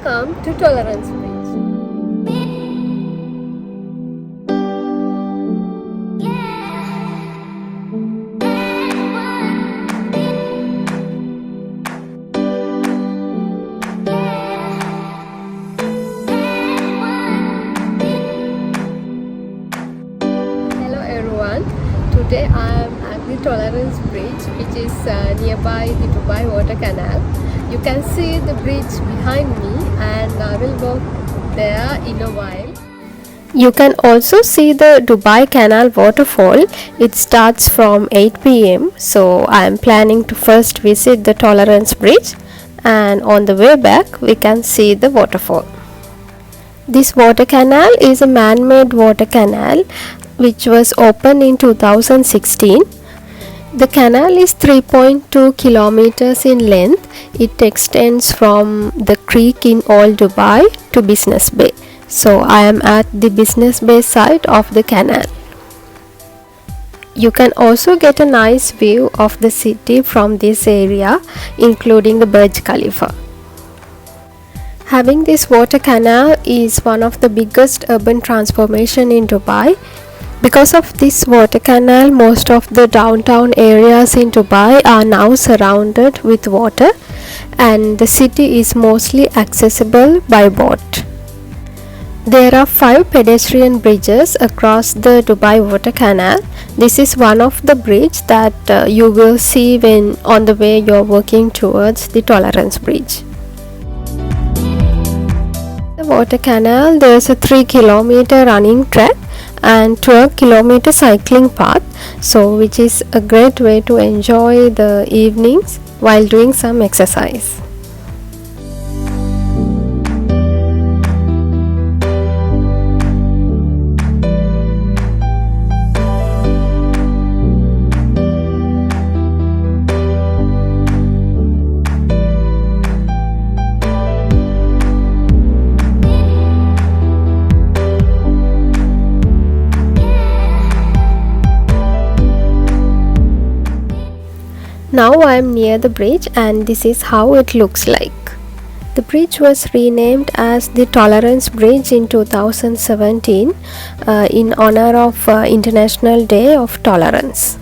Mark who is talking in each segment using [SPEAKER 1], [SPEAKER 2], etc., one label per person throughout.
[SPEAKER 1] Welcome to Tolerance Bridge. Hello everyone. Today I am at the Tolerance Bridge, which is nearby the Dubai Water Canal. You can see the bridge behind me, and I will walk there in a while. You can also see the Dubai Canal waterfall. It starts from 8 pm, so I am planning to first visit the Tolerance Bridge, and on the way back we can see the waterfall. This water canal is a man-made water canal which was opened in 2016. The canal is 3.2 kilometers in length. It extends from the creek in Old Dubai to Business Bay. So I am at the Business Bay side of the canal. You can also get a nice view of the city from this area, including the Burj Khalifa. Having this water canal is one of the biggest urban transformation in Dubai. Because of this water canal, most of the downtown areas in Dubai are now surrounded with water, and the city is mostly accessible by boat. There are 5 pedestrian bridges across the Dubai water canal. This is one of the bridge that you will see when on the way you are walking towards the Tolerance Bridge. The water canal, there is a 3-kilometer running track and 12-kilometer cycling path, so which is a great way to enjoy the evenings while doing some exercise. Now I am near the bridge, and this is how it looks like. The bridge was renamed as the Tolerance Bridge in 2017 in honor of International Day of Tolerance.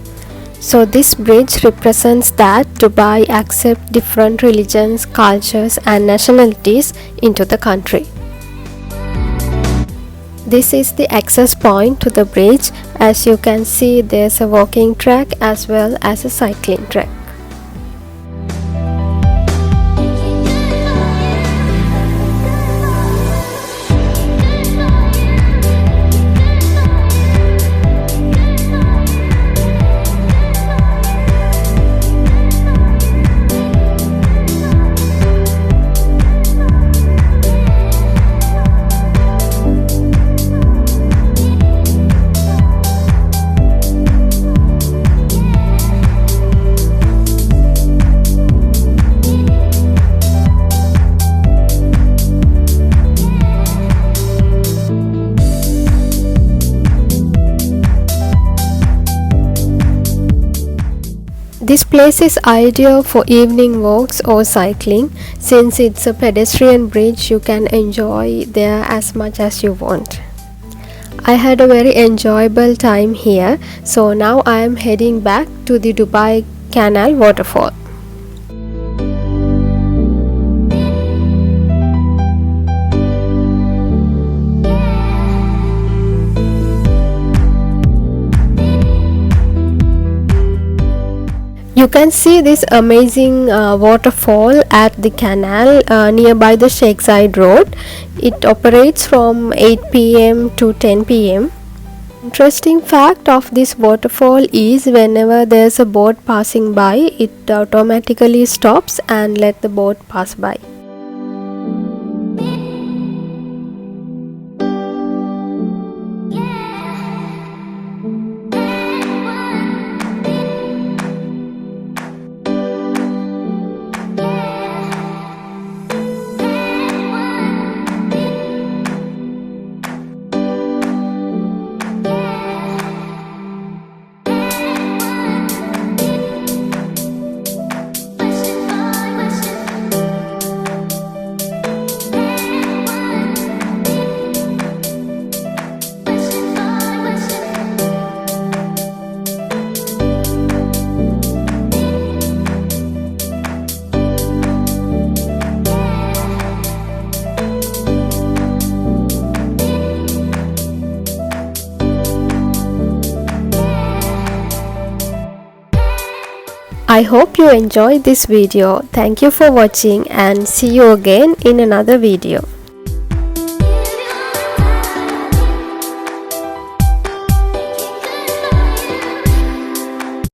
[SPEAKER 1] So this bridge represents that Dubai accepts different religions, cultures and nationalities into the country. This is the access point to the bridge. As you can see, there's a walking track as well as a cycling track. This place is ideal for evening walks or cycling. Since it's a pedestrian bridge, you can enjoy there as much as you want. I had a very enjoyable time here, so now I am heading back to the Dubai Canal waterfall. You can see this amazing waterfall at the canal nearby the Sheikh Zayed Road. It operates from 8 pm to 10 pm. Interesting fact of this waterfall is whenever there's a boat passing by, it automatically stops and let the boat pass by. I hope you enjoyed this video. Thank you for watching and see you again in another video.